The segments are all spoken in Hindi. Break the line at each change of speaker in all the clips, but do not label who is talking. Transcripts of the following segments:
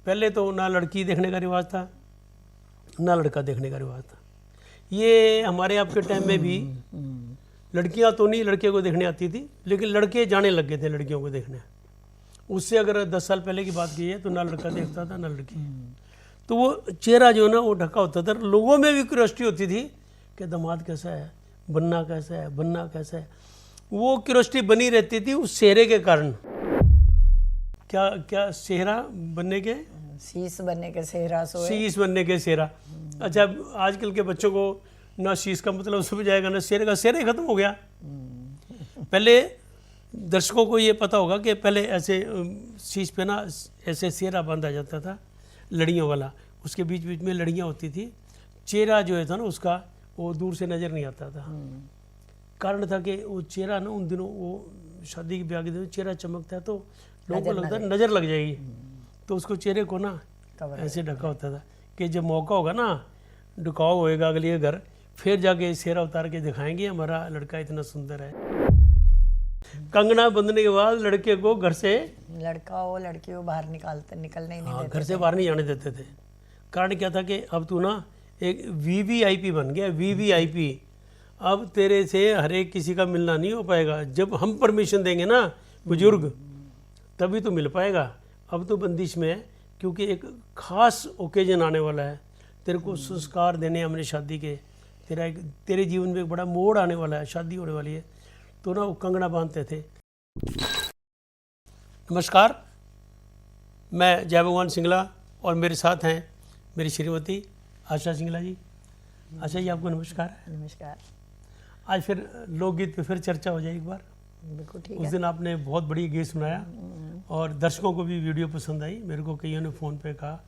पहले तो ना लड़की देखने का रिवाज था ना लड़का देखने का रिवाज था। ये हमारे आपके टाइम में भी लड़कियां तो नहीं लड़के को देखने आती थी, लेकिन लड़के जाने लग गए थे लड़कियों को देखने। उससे अगर 10 साल पहले की बात की है तो ना लड़का देखता था ना लड़की। तो वो चेहरा जो है ना वो ढका होता था। लोगों में भी क्यूरियोसिटी होती थी कि दामाद कैसा है, बनना कैसा है, बनना कैसा है। वो क्यूरियोसिटी बनी रहती थी उस चेहरे के कारण। क्या क्या चेहरा बनने के,
शीश बनने के सेहरा सोए।
शीश बनने के चेहरा। अच्छा, आजकल के बच्चों को ना शीश का मतलब समझ आएगा ना चेहरे का, चेहरा ही खत्म हो गया। पहले दर्शकों को ये पता होगा कि पहले ऐसे शीश पे ना ऐसे चेहरा बांधा जाता था लड़ियों वाला, उसके बीच बीच में लड़ियाँ होती थी। चेहरा जो है था ना उसका वो दूर से नज़र नहीं आता था। कारण था कि वो चेहरा ना उन दिनों वो शादी के ब्याह के दिन चेहरा चमकता है तो लोगों को लगता है नज़र लग जाएगी, तो उसको चेहरे को ना ऐसे ढका होता था कि जब मौका होगा ना ढुकाव होएगा अगले घर, फिर जाके चेहरा उतार के दिखाएंगे हमारा लड़का इतना सुंदर है। कंगना बंधने के बाद लड़के को घर से,
लड़का हो लड़की हो बाहर निकलने ही नहीं देते।
घर से बाहर नहीं जाने देते थे। कारण क्या था कि अब तू ना एक वीवीआईपी बन गया, वीवीआईपी। अब तेरे से हर एक किसी का मिलना नहीं हो पाएगा। जब हम परमिशन देंगे ना बुजुर्ग तभी तो मिल पाएगा। अब तो बंदिश में है, क्योंकि एक खास ओकेजन आने वाला है। तेरे को संस्कार देने हमने शादी के, तेरे जीवन में एक बड़ा मोड़ आने वाला है, शादी होने वाली है। तो ना वो कंगना बांधते थे। नमस्कार, मैं जय भगवान सिंगला और मेरे साथ हैं मेरी श्रीमती आशा सिंगला जी। आशा जी आपको नमस्कार।
नमस्कार।
आज फिर लोकगीत पे फिर चर्चा हो जाए एक बार।
बिल्कुल ठीक
उस
है।
दिन आपने बहुत बड़ी गीत सुनाया और दर्शकों को भी वीडियो पसंद आई। मेरे को कईयों ने फ़ोन पे कहा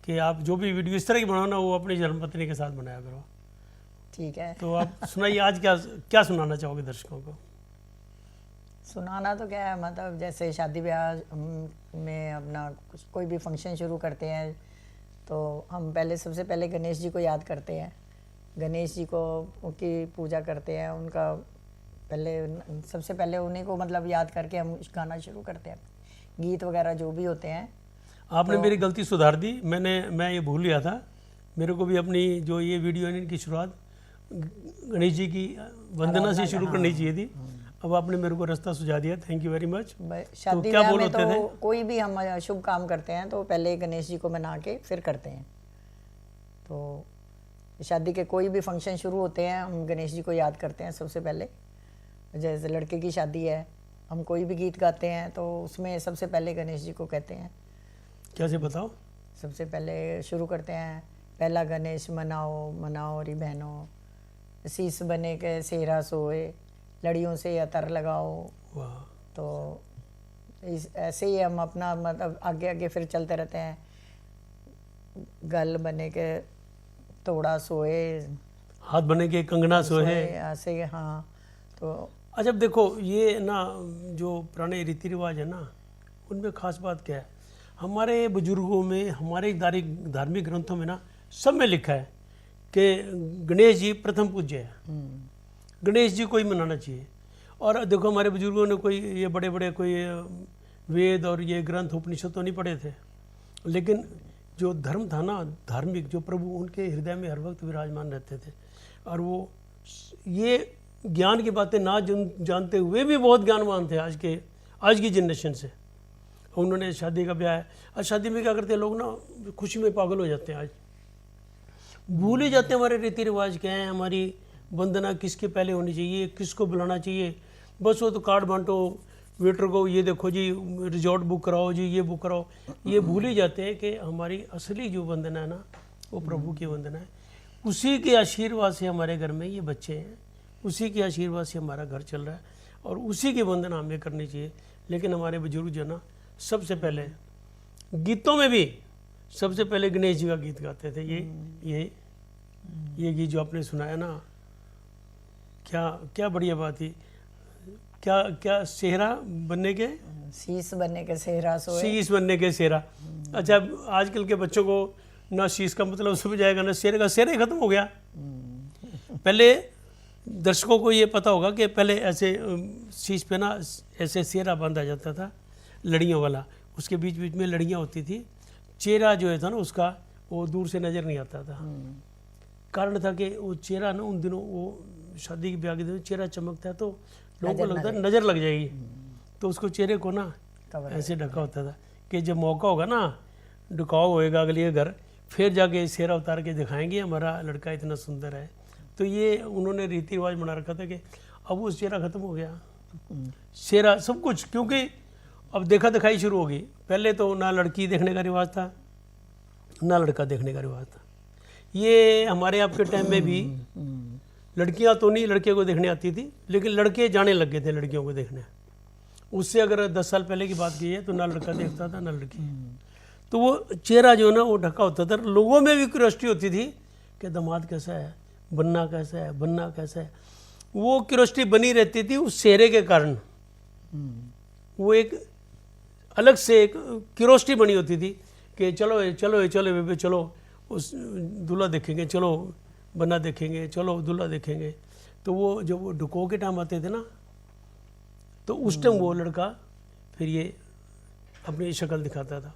कि आप जो भी वीडियो इस तरह की बनाओ ना वो अपनी धर्मपत्नी के साथ बनाया करो।
ठीक है।
तो आप सुनाइए, आज क्या क्या सुनाना चाहोगे दर्शकों को?
सुनाना तो क्या है, मतलब जैसे शादी ब्याह में अपना कोई भी फंक्शन शुरू करते हैं तो हम पहले सबसे पहले गणेश जी को याद करते हैं। गणेश जी को उनकी पूजा करते हैं, उनका पहले सबसे पहले उन्हीं को मतलब याद करके हम गाना शुरू करते हैं। गीत वगैरह जो भी होते हैं।
आपने मेरी गलती सुधार दी। मैं ये भूल गया था। मेरे को भी अपनी जो ये वीडियो है इनकी शुरुआत गणेश जी की वंदना से शुरू करनी चाहिए थी। अब आपने मेरे को रास्ता सुझा दिया, थैंक यू वेरी मच।
शादी ब्याह में तो कोई भी हम शुभ काम करते हैं तो पहले गणेश जी को मना के फिर करते हैं। तो शादी के कोई भी फंक्शन शुरू होते हैं हम गणेश जी को याद करते हैं सबसे पहले। जैसे लड़के की शादी है, हम कोई भी गीत गाते हैं तो उसमें सबसे पहले गणेश जी को कहते हैं।
कैसे बताओ?
सबसे पहले शुरू करते हैं, पहला गणेश मनाओ मनाओ री बहनों, शीश बने के सेहरा सोए, लड़ियों से अतर लगाओ।
वाह।
तो ऐसे ही हम अपना मतलब आगे आगे फिर चलते रहते हैं। गल बने के तोड़ा सोए,
हाथ बने के कंगना सोए,
ऐसे। हाँ। तो
अच्छा देखो ये ना जो पुराने रीति रिवाज है ना उनमें खास बात क्या है, हमारे बुजुर्गों में, हमारे धार्मिक ग्रंथों में ना सब में लिखा है कि गणेश जी प्रथम पूज्य है। गणेश जी को ही मनाना चाहिए। और देखो हमारे बुजुर्गों ने कोई ये बड़े बड़े कोई वेद और ये ग्रंथ उपनिषद तो नहीं पढ़े थे, लेकिन जो धर्म था ना धार्मिक, जो प्रभु उनके हृदय में हर वक्त विराजमान रहते थे। और वो ये ज्ञान की बातें ना जानते हुए भी बहुत ज्ञानवान थे आज की जनरेशन से। उन्होंने शादी का ब्याह है, आज शादी में क्या करते हैं लोग ना खुशी में पागल हो जाते हैं। आज भूल ही जाते हैं हमारे रीति रिवाज क्या है, हमारी वंदना किसके पहले होनी चाहिए, किसको बुलाना चाहिए। बस वो तो कार्ड बांटो वेटर को, ये देखो जी रिजॉर्ट बुक कराओ जी, ये बुक कराओ। ये भूल ही जाते हैं कि हमारी असली जो वंदना है ना वो प्रभु की वंदना है। उसी के आशीर्वाद से हमारे घर में ये बच्चे हैं, उसी के आशीर्वाद से हमारा घर चल रहा है और उसी की वंदना हमें करनी चाहिए। लेकिन हमारे बुजुर्ग जो ना सबसे पहले गीतों में भी सबसे पहले गणेश जी का गीत गाते थे। ये गीत जो आपने सुनाया ना, क्या क्या बढ़िया बात है। क्या क्या सेहरा बनने के,
शीश बनने के सेहरा सोए,
शीश बनने के सेहरा। अच्छा, आजकल के बच्चों को ना शीश का मतलब समझ आएगा ना चेहरे का, चेहरा ही खत्म हो गया। पहले दर्शकों को ये पता होगा कि पहले ऐसे शीश पे ना ऐसे सेहरा बांधा जाता था लड़ियों वाला, उसके बीच बीच में लड़ियाँ होती थी। चेहरा जो है था ना उसका, वो दूर से नज़र नहीं आता था। कारण था कि वो चेहरा ना उन दिनों, वो शादी के ब्याह के दिन चेहरा चमकता है तो लोगों को लगता है नज़र लग जाएगी, तो उसको चेहरे को ना ऐसे ढका होता था कि जब मौका होगा ना, ढुकाव होएगा अगले घर, फिर जाके सेहरा उतार के दिखाएंगे हमारा लड़का इतना सुंदर है। तो ये उन्होंने रीति रिवाज बना रखा था कि अब वो चेहरा ख़त्म हो गया, सेहरा सब कुछ, क्योंकि अब देखा दिखाई शुरू होगी। पहले तो ना लड़की देखने का रिवाज था ना लड़का देखने का रिवाज था। ये हमारे आपके टाइम में भी लड़कियां तो नहीं लड़के को देखने आती थी, लेकिन लड़के जाने लग गए थे लड़कियों को देखने। उससे अगर 10 साल पहले की बात की है तो ना लड़का देखता था ना लड़की। तो वो चेहरा जो है ना वो ढका होता था। लोगों में भी क्यूरियोसिटी होती थी कि दामाद कैसा है, बनना कैसा है, बनना कैसा है। वो क्यूरियोसिटी बनी रहती थी उस चेहरे के कारण। वो एक अलग से एक क्यूरियोसिटी बनी होती थी कि चलो चलो चलो बेबे चलो उस दूल्हा देखेंगे, चलो बन्ना देखेंगे, चलो दूल्हा देखेंगे। तो वो जब वो ढुको के टाइम आते थे ना, तो उस टाइम वो लड़का फिर ये अपनी शक्ल दिखाता था।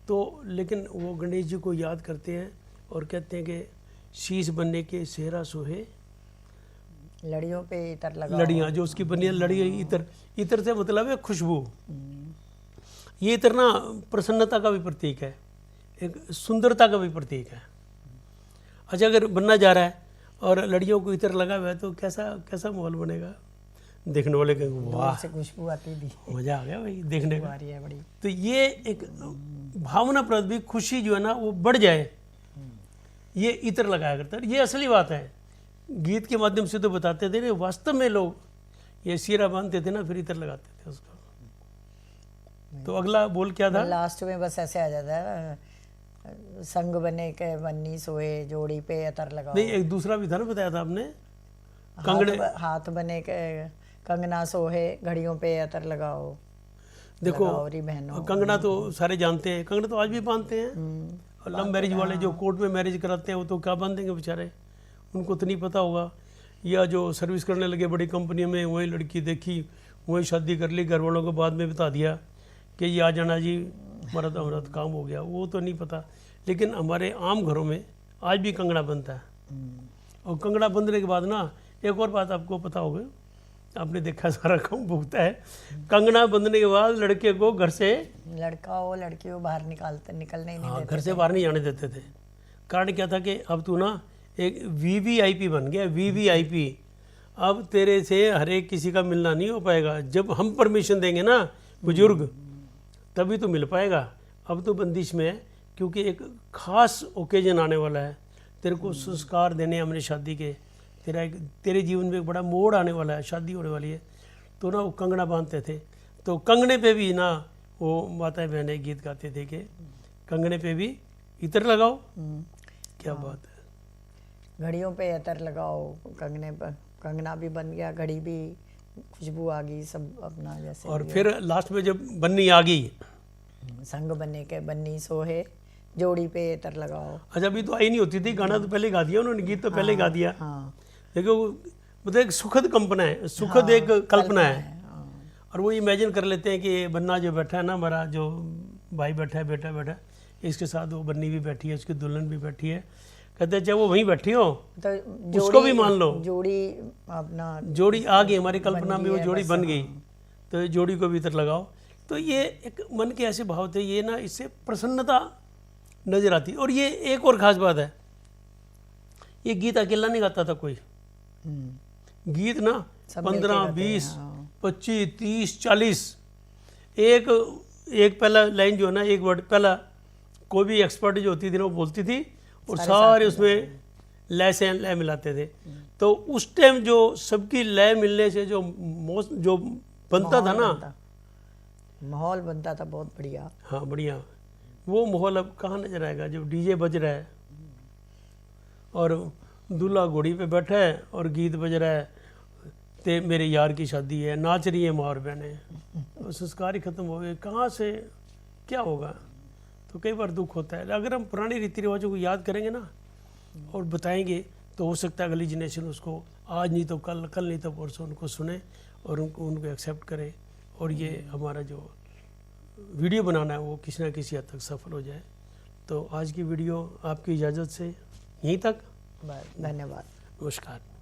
तो लेकिन वो गणेश जी को याद करते हैं और कहते हैं कि शीश बनने के सेहरा सोहे,
लड़ियों पे इतर लगा,
लड़ियाँ जो उसकी बनी है, लड़ी इतर, इतर से मतलब है खुशबू। ये इतर ना प्रसन्नता का भी प्रतीक है, एक सुंदरता का भी प्रतीक है। अच्छा, अगर बनना जा रहा है और लड़ियों को इतर लगा हुआ है तो कैसा कैसा माहौल बनेगा, देखने वाले कहेंगे वाह
से खुशबू आती थी,
मजा आ गया भाई देखने का।
आ रही है बड़ी।
तो ये एक भावना प्रद भी खुशी जो है ना वो बढ़ जाए, ये इतर लगाया करता है। ये असली बात है, गीत के माध्यम से तो बताते थे, वास्तव में लोग ये सीरा बांधते थे ना फिर इतर लगाते थे उसको। तो अगला बोल क्या था?
लास्ट में बस ऐसे आ जाता है, संग बने के बन्नी सोए, जोड़ी पे अतर लगाओ।
नहीं, एक दूसरा भी था ना, बताया था आपने, कंगने,
हाथ बने के कंगना सोहे, घड़ियों पे अतर लगाओ।
देखो
बहनों,
कंगना तो सारे जानते हैं, कंगना तो आज भी बांधते हैं। और लव मैरिज वाले जो कोर्ट में मैरिज कराते हैं वो तो क्या बांधेंगे बेचारे, उनको तो नहीं पता होगा। या जो सर्विस करने लगे बड़ी कंपनी में, वही लड़की देखी वही शादी कर ली, घर वालों को बाद में बता दिया कि ये आ जाना जी, हमारा तो काम हो गया, वो तो नहीं पता। लेकिन हमारे आम घरों में आज भी कंगना बनता है। और कंगना बंधने के बाद ना एक और बात आपको पता होगा, आपने देखा सारा काम भुगता है, कंगना बंधने के बाद लड़के को घर से,
लड़का हो लड़की हो, बाहर निकलने ही नहीं देते,
घर से बाहर नहीं जाने देते थे। कारण क्या था कि अब तू ना एक वीवीआईपी बन गया, वीवीआईपी। अब तेरे से हर एक किसी का मिलना नहीं हो पाएगा, जब हम परमिशन देंगे ना बुजुर्ग तभी तो मिल पाएगा। अब तो बंदिश में है, क्योंकि एक खास ओकेजन आने वाला है, तेरे को संस्कार देने हमने शादी के, तेरे जीवन में एक बड़ा मोड़ आने वाला है, शादी होने वाली है। तो ना वो कंगना बांधते थे, तो कंगने पे भी ना वो माताएं बहनें गीत गाते थे कि कंगने पे भी इतर लगाओ। क्या बात है,
घड़ियों पे अतर लगाओ, कंगने पर कंगना भी बन गया, घड़ी भी, खुशबू आ गई, सब अपना जैसे।
और फिर लास्ट में जब बन्नी आ गई,
संग बने के बन्नी सोहे, जोड़ी पे अतर लगाओ।
अच्छा, अभी तो आई नहीं होती थी, गाना तो पहले गा दिया उन्होंने, गीत तो पहले गा दिया। देखो मतलब एक सुखद कल्पना है, सुखद एक कल्पना है। और वो इमेजिन कर लेते हैं कि बन्ना जो बैठा है ना, हमारा जो भाई बैठा है, बेटा बैठा है, इसके साथ वो बन्नी भी बैठी है, उसकी दुल्हन भी बैठी है। कहते हैं चाहे वो वहीं बैठी हो तो उसको भी मान लो,
जोड़ी अपना,
जोड़ी आ गई हमारी कल्पना में, वो जोड़ी बन गई, तो ये जोड़ी को भी इतर लगाओ। तो ये एक मन के ऐसे भाव थे, ये ना इससे प्रसन्नता नजर आती। और ये एक और ख़ास बात है, ये गीत अकेला नहीं गाता था कोई, गीत ना 15, 20, 25, 30, 40, एक पहला लाइन जो है ना, एक वर्ड पहला, कोई भी एक्सपर्ट जो होती थी ना वो बोलती थी, और सारे उसमें लय से लय मिलाते थे। तो उस टाइम जो सबकी लय मिलने से जो बनता था ना,
माहौल बनता था बहुत बढ़िया।
हाँ बढ़िया, वो माहौल अब कहाँ नजर आएगा जब डीजे बज रहा है और दूल्हा घोड़ी पे बैठा है और गीत बज रहा है, ते मेरे यार की शादी है, नाच रही है माँ और बहनें, संस्कार ही खत्म हो गए, कहाँ से क्या होगा। तो कई बार दुख होता है। अगर हम पुराने रीति रिवाजों को याद करेंगे ना और बताएंगे तो हो सकता है अगली जनरेशन उसको आज नहीं तो कल, कल नहीं तो परसों उनको सुने और उनको एक्सेप्ट करे, और ये हमारा जो वीडियो बनाना है वो किसी ना किसी हद तक सफल हो जाए। तो आज की वीडियो आपकी इजाज़त से यहीं तक।
बस, धन्यवाद।
नमस्कार।